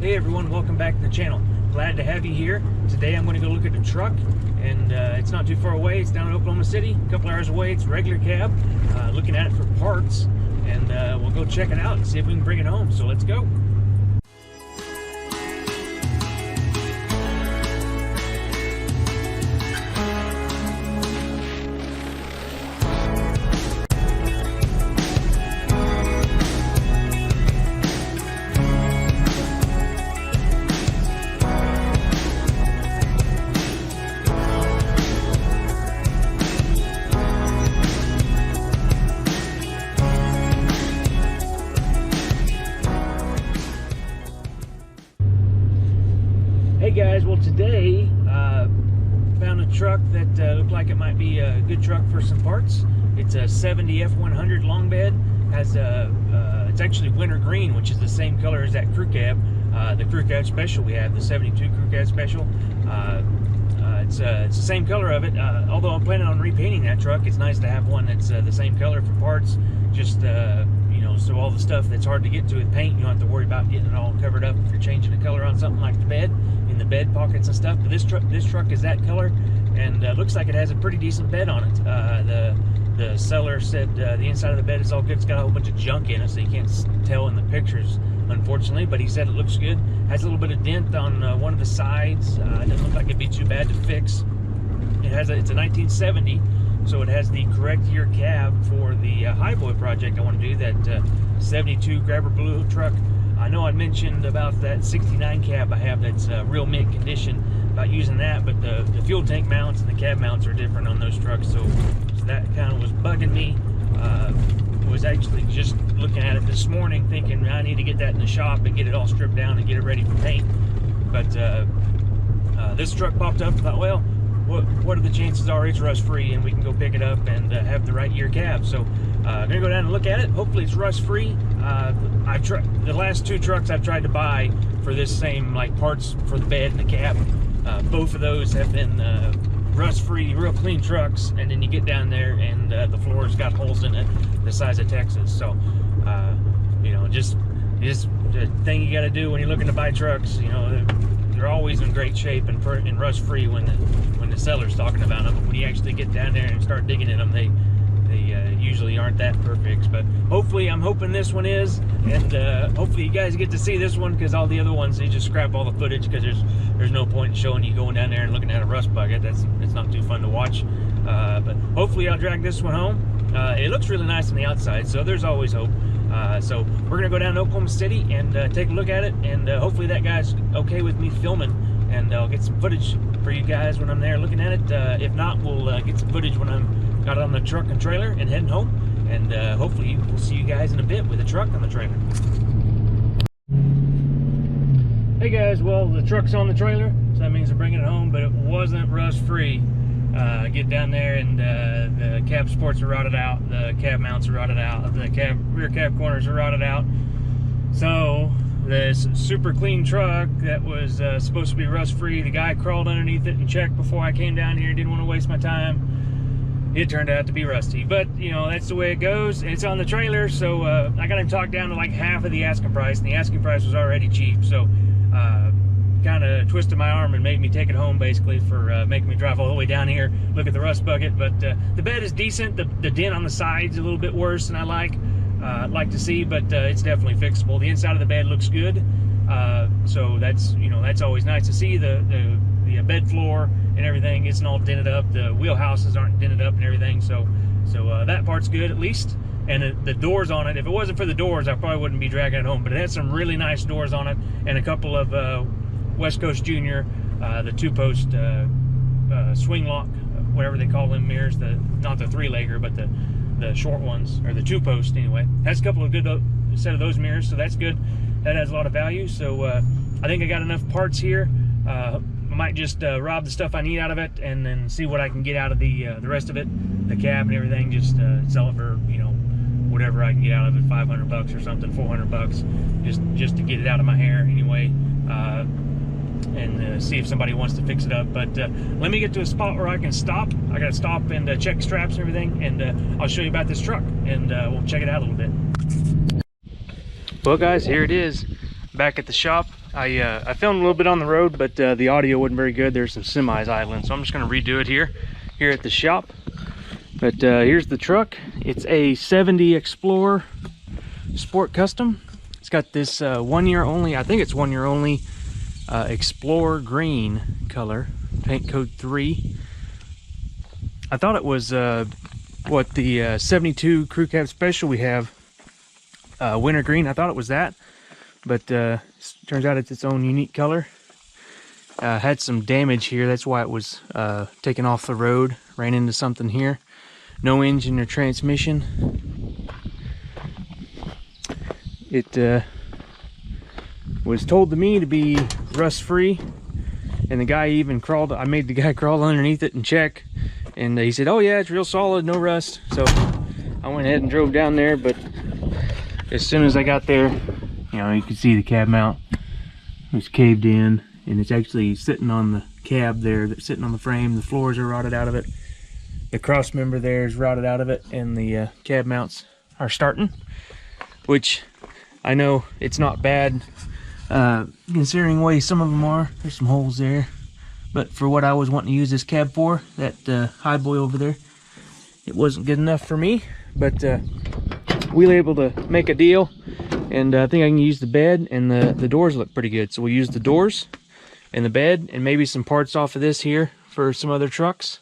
Hey everyone, welcome back to the channel. Glad to have you here. Today I'm going to go look at the truck, and it's not too far away. It's down in Oklahoma City, a couple hours away. It's a regular cab. Looking at it for parts, and we'll go check it out and see if we can bring it home. So let's go. Hey guys, well today found a truck that looked like it might be a good truck for some parts. It's a 70 F100 long bed. Has it's actually winter green, which is the same color as that crew cab, the crew cab special we have, the 72 crew cab special. It's the same color of it. Although I'm planning on repainting that truck, it's nice to have one that's the same color for parts. Just you know, so all the stuff that's hard to get to with paint, you don't have to worry about getting it all covered up if you're changing the color on something like the bed, in the bed pockets and stuff. But this truck is that color, and looks like it has a pretty decent bed on it. The seller said the inside of the bed is all good. It's got a whole bunch of junk in it, so you can't tell in the pictures, unfortunately. But he said it looks good. Has a little bit of dent on one of the sides. It doesn't look like it'd be too bad to fix. It's a 1970. So it has the correct year cab for the Highboy project I want to do, that 72 Grabber Blue truck. I know I mentioned about that 69 cab I have that's real mint condition, about using that, but the fuel tank mounts and the cab mounts are different on those trucks, so that kind of was bugging me. Was actually just looking at it this morning thinking I need to get that in the shop and get it all stripped down and get it ready for paint. But this truck popped up. I thought, well, what are the chances are it's rust free and we can go pick it up and have the right year cab. So I'm gonna go down and look at it. Hopefully it's rust free. I've tried the last two trucks I've tried to buy for this same, like, parts for the bed and the cab. Both of those have been rust free, real clean trucks, and then you get down there and the floor's got holes in it the size of Texas. So you know, just the thing you got to do when you're looking to buy trucks, you know, they're always in great shape and rust free when the seller's talking about them. But when you actually get down there and start digging in them, they usually aren't that perfect. But hopefully, I'm hoping this one is, and hopefully you guys get to see this one, because all the other ones, they just scrap all the footage because there's no point in showing you going down there and looking at a rust bucket. It's not too fun to watch. But hopefully I'll drag this one home. It looks really nice on the outside, so there's always hope. So we're gonna go down to Oklahoma City and take a look at it, and hopefully that guy's okay with me filming, and I'll get some footage for you guys when I'm there looking at it. If not, we'll get some footage when I'm got it on the truck and trailer and heading home, and hopefully we'll see you guys in a bit with the truck on the trailer. Hey guys, well, the truck's on the trailer, so that means I'm bringing it home, but it wasn't rust free. Get down there, and the cab supports are rotted out, the cab mounts are rotted out, the rear cab corners are rotted out. So this super clean truck that was supposed to be rust free, the guy crawled underneath it and checked before I came down here. Didn't want to waste my time. It turned out to be rusty, but you know, that's the way it goes. It's on the trailer, so I got him talked down to like half of the asking price, and the asking price was already cheap. So kind of twisted my arm and made me take it home, basically, for making me drive all the way down here, look at the rust bucket. But the bed is decent. The dent on the side's a little bit worse than I like to see, but it's definitely fixable. The inside of the bed looks good, so that's, you know, that's always nice to see. The bed floor and everything isn't all dented up. The wheelhouses aren't dented up and everything, so that part's good at least. And the doors on it, if it wasn't for the doors, I probably wouldn't be dragging it home. But it has some really nice doors on it, and a couple of West Coast Junior, the two-post swing lock, whatever they call them mirrors, not the three-legger, but the short ones, or the two-post anyway. Has a couple of good set of those mirrors, so that's good. That has a lot of value. So I think I got enough parts here. I might just rob the stuff I need out of it, and then see what I can get out of the rest of it, the cab and everything. Just sell it for, you know, whatever I can get out of it, 500 bucks or something, 400 bucks, just to get it out of my hair anyway. And see if somebody wants to fix it up. But let me get to a spot where I can stop. I gotta stop and check straps and everything, and I'll show you about this truck, and we'll check it out a little bit. Well guys, here it is, back at the shop. I filmed a little bit on the road, but the audio wasn't very good. There's some semis idling, so I'm just going to redo it here at the shop. But here's the truck. It's a 70 Explorer Sport Custom. It's got this 1 year only, I think it's 1 year only, Explorer green color, paint code 3. I thought it was what the 72 Crew Cab Special we have, winter green. I thought it was that, but turns out it's its own unique color. Had some damage here, that's why it was taken off the road. Ran into something here. No engine or transmission. It was told to me to be rust free, and the guy even crawled. I made the guy crawl underneath it and check, and he said, "Oh yeah, it's real solid, no rust." So I went ahead and drove down there, but as soon as I got there, you know, you could see the cab mount was caved in, and it's actually sitting on the cab there, that's sitting on the frame. The floors are rotted out of it. The cross member there is rotted out of it, and the cab mounts are starting, which I know it's not bad considering the way some of them are. There's some holes there, but for what I was wanting to use this cab for, that high boy over there, it wasn't good enough for me. But we were able to make a deal, and I think I can use the bed, and the doors look pretty good. So we'll use the doors and the bed, and maybe some parts off of this here for some other trucks.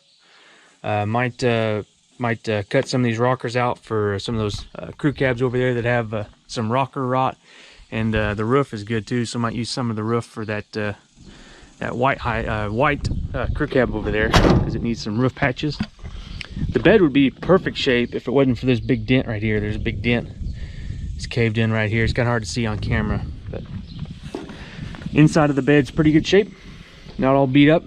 Might cut some of these rockers out for some of those crew cabs over there that have some rocker rot, and the roof is good too, so might use some of the roof for that that white crew cab over there, because it needs some roof patches. The bed would be perfect shape if it wasn't for this big dent right here. There's a big dent. It's caved in right here. It's kind of hard to see on camera, but inside of the bed's pretty good shape. Not all beat up.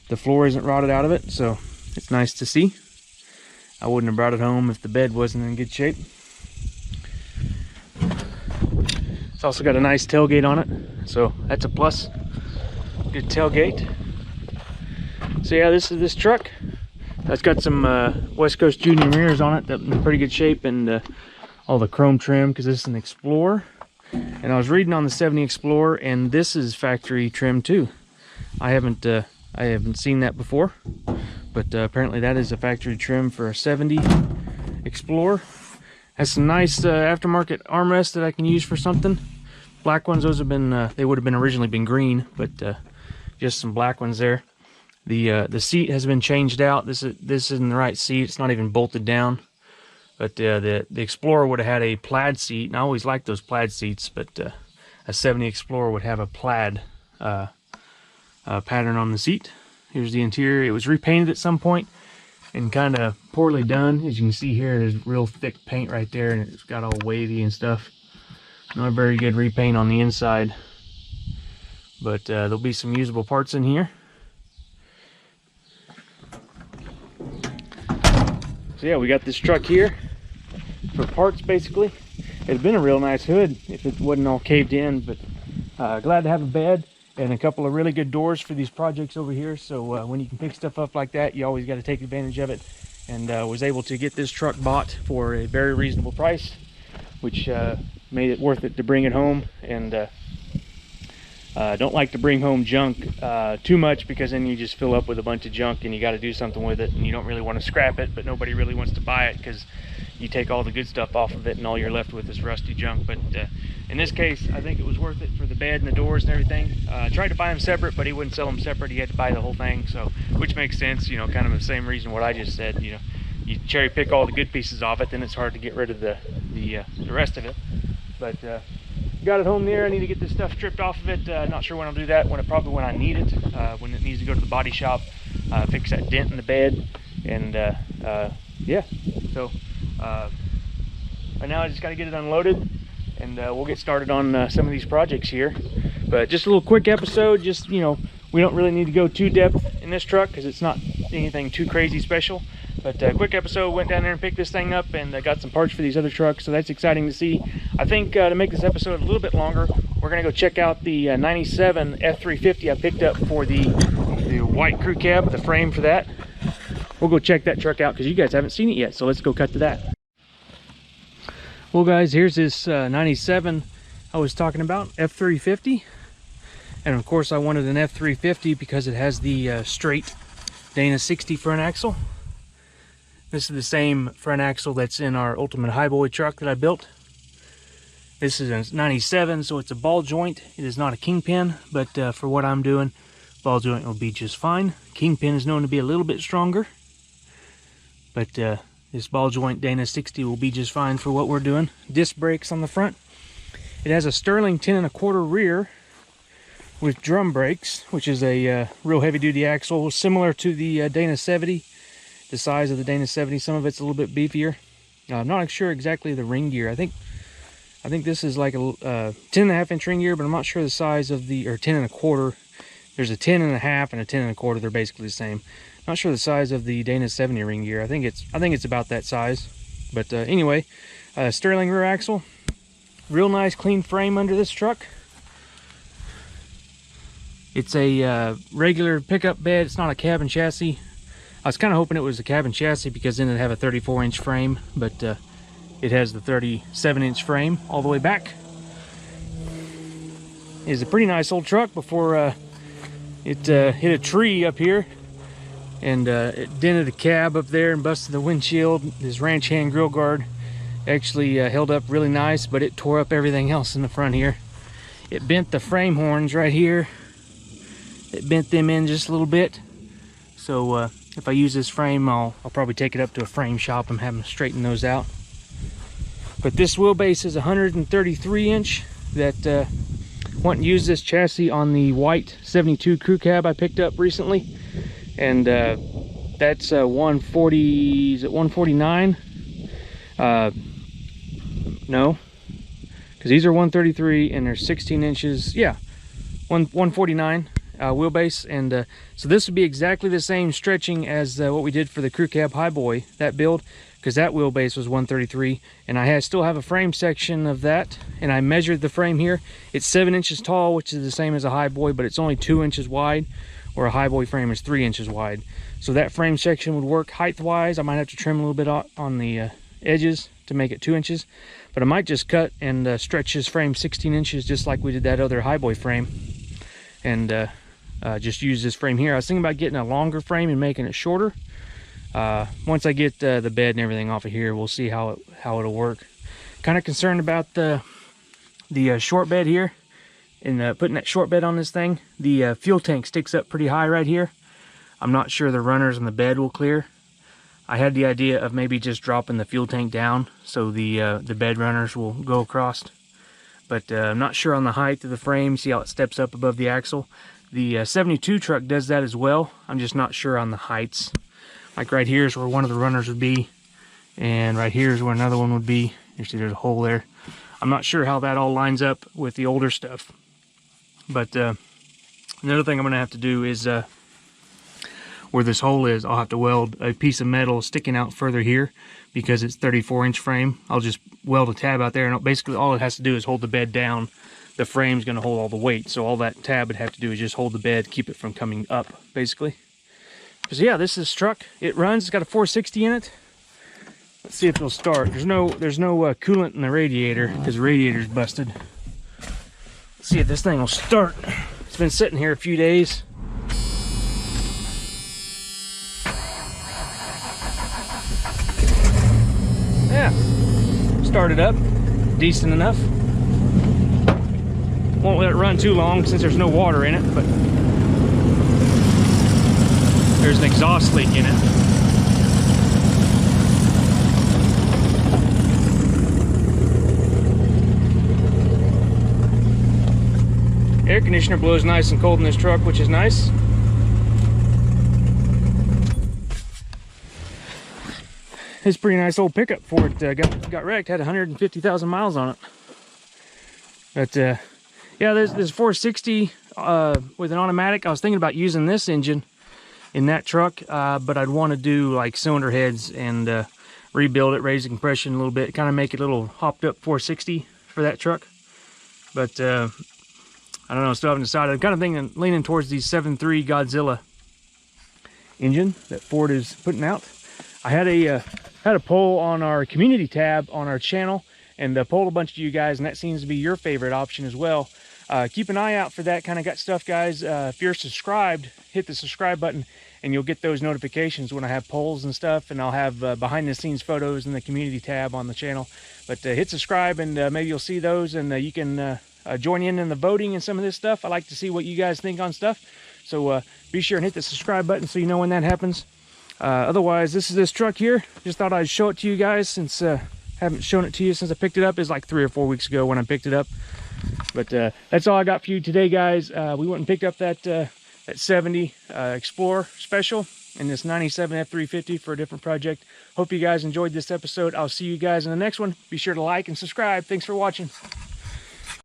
The floor isn't rotted out of it, so it's nice to see. I wouldn't have brought it home if the bed wasn't in good shape. It's also got a nice tailgate on it, so that's a plus. Good tailgate. So yeah, this is this truck. That's got some West Coast Junior mirrors on it that in pretty good shape, and all the chrome trim, because this is an Explorer. And I was reading on the 70 Explorer, and this is factory trim too. I haven't seen that before, but apparently that is a factory trim for a 70 Explorer. Has some nice aftermarket armrests that I can use for something. Black ones, those have been, they would have been originally been green, but just some black ones there. The seat has been changed out. This isn't the right seat. It's not even bolted down. But the Explorer would have had a plaid seat, and I always liked those plaid seats, but a 70 Explorer would have a plaid pattern on the seat. Here's the interior. It was repainted at some point and kind of poorly done. As you can see here, there's real thick paint right there, and it's got all wavy and stuff. Not a very good repaint on the inside, but there'll be some usable parts in here. So yeah, we got this truck here for parts basically. It'd been a real nice hood if it wasn't all caved in, but glad to have a bed and a couple of really good doors for these projects over here. So when you can pick stuff up like that, you always got to take advantage of it. And was able to get this truck bought for a very reasonable price, which made it worth it to bring it home. And don't like to bring home junk too much, because then you just fill up with a bunch of junk and you got to do something with it, and you don't really want to scrap it, but nobody really wants to buy it because you take all the good stuff off of it and all you're left with is rusty junk. But in this case, I think it was worth it for the bed and the doors and everything. Tried to buy them separate, but he wouldn't sell them separate. He had to buy the whole thing, so which makes sense, you know, kind of the same reason what I just said. You know, you cherry pick all the good pieces off it, then it's hard to get rid of the rest of it. But got it home there. I need to get this stuff stripped off of it. Not sure when I'll do that. Probably when I need it. When it needs to go to the body shop, fix that dent in the bed, and yeah. So right now I just got to get it unloaded, and we'll get started on some of these projects here. But just a little quick episode. Just, you know, we don't really need to go too depth in this truck because it's not anything too crazy special. But quick episode, went down there and picked this thing up, and got some parts for these other trucks, so that's exciting to see. I think to make this episode a little bit longer, we're going to go check out the 97 F350 I picked up for the white crew cab, the frame for that. We'll go check that truck out because you guys haven't seen it yet, so let's go cut to that. Well guys, here's this 97. I was talking about, F350. And of course I wanted an F350 because it has the straight Dana 60 front axle. This is the same front axle that's in our Ultimate Highboy truck that I built. This is a 97, so it's a ball joint. It is not a kingpin, but for what I'm doing, ball joint will be just fine. Kingpin is known to be a little bit stronger, but this ball joint Dana 60 will be just fine for what we're doing. Disc brakes on the front. It has a Sterling 10 1/4 rear with drum brakes, which is a real heavy-duty axle, similar to the Dana 70. The size of the Dana 70, some of it's a little bit beefier. I'm not sure exactly the ring gear. I think this is like a 10 1/2 inch ring gear, but I'm not sure the size of the, or 10 1/4. There's a 10 1/2 and a 10 1/4. They're basically the same. Not sure the size of the Dana 70 ring gear. I think it's about that size. But anyway, Sterling rear axle. Real nice clean frame under this truck. It's a regular pickup bed. It's not a cabin chassis. I was kind of hoping it was a cabin chassis because then it'd have a 34-inch frame, but it has the 37-inch frame all the way back. It's a pretty nice old truck before it hit a tree up here, and it dented a cab up there and busted the windshield. This ranch hand grill guard actually held up really nice, but it tore up everything else in the front here. It bent the frame horns right here. It bent them in just a little bit. So if I use this frame, I'll probably take it up to a frame shop and have them straighten those out. But this wheelbase is 133 inch. That want to use this chassis on the white 72 crew cab I picked up recently, and that's 140. Is it 149? No, because these are 133 and they're 16 inches. Yeah, 149. Wheelbase, and so this would be exactly the same stretching as what we did for the crew cab Highboy, that build, because that wheelbase was 133, and I still have a frame section of that, and I measured the frame here. It's 7 inches tall, which is the same as a Highboy, but it's only 2 inches wide, where a Highboy frame is 3 inches wide. So that frame section would work height wise. I might have to trim a little bit on the edges to make it 2 inches, but I might just cut and stretch this frame 16 inches just like we did that other Highboy frame, and just use this frame here. I was thinking about getting a longer frame and making it shorter. Once I get the bed and everything off of here, we'll see how it'll work. Kind of concerned about the short bed here, and putting that short bed on this thing. The fuel tank sticks up pretty high right here. I'm not sure the runners on the bed will clear. I had the idea of maybe just dropping the fuel tank down so the bed runners will go across, but I'm not sure on the height of the frame. See how it steps up above the axle? The 72 truck does that as well. I'm just not sure on the heights. Like right here is where one of the runners would be, and right here is where another one would be. You see there's a hole there. I'm not sure how that all lines up with the older stuff. But another thing I'm going to have to do is where this hole is, I'll have to weld a piece of metal sticking out further here because it's 34-inch frame. I'll just weld a tab out there, and basically all it has to do is hold the bed down. The frame's going to hold all the weight, so all that tab would have to do is just hold the bed, keep it from coming up, basically. So yeah, this is this truck. It runs. It's got a 460 in it. Let's see if it'll start. There's no coolant in the radiator because the radiator's busted. Let's see if this thing will start. It's been sitting here a few days. Yeah, started up, decent enough. Won't let it run too long since there's no water in it, but there's an exhaust leak in it. Air conditioner blows nice and cold in this truck, which is nice. It's a pretty nice old pickup for it. Got wrecked, had 150,000 miles on it. But yeah, there's 460 with an automatic. I was thinking about using this engine in that truck, but I'd want to do like cylinder heads and rebuild it, raise the compression a little bit, kind of make it a little hopped up 460 for that truck. But I don't know, still haven't decided. I'm kind of thinking, leaning towards the 7.3 Godzilla engine that Ford is putting out. I had a poll on our community tab on our channel, and polled a bunch of you guys, and that seems to be your favorite option as well. Keep an eye out for that kind of gut stuff, guys. If you're subscribed, hit the subscribe button and you'll get those notifications when I have polls and stuff, and I'll have behind the scenes photos in the community tab on the channel. But hit subscribe, and maybe you'll see those, and you can join in the voting and some of this stuff. I like to see what you guys think on stuff, so be sure and hit the subscribe button so you know when that happens. Otherwise, this is this truck here. Just thought I'd show it to you guys, since haven't shown it to you since I picked it up. It's like 3 or 4 weeks ago when I picked it up. But that's all I got for you today, guys. We went and picked up that 70 Explorer Special and this 97 F350 for a different project. Hope you guys enjoyed this episode. I'll see you guys in the next one. Be sure to like and subscribe. Thanks for watching.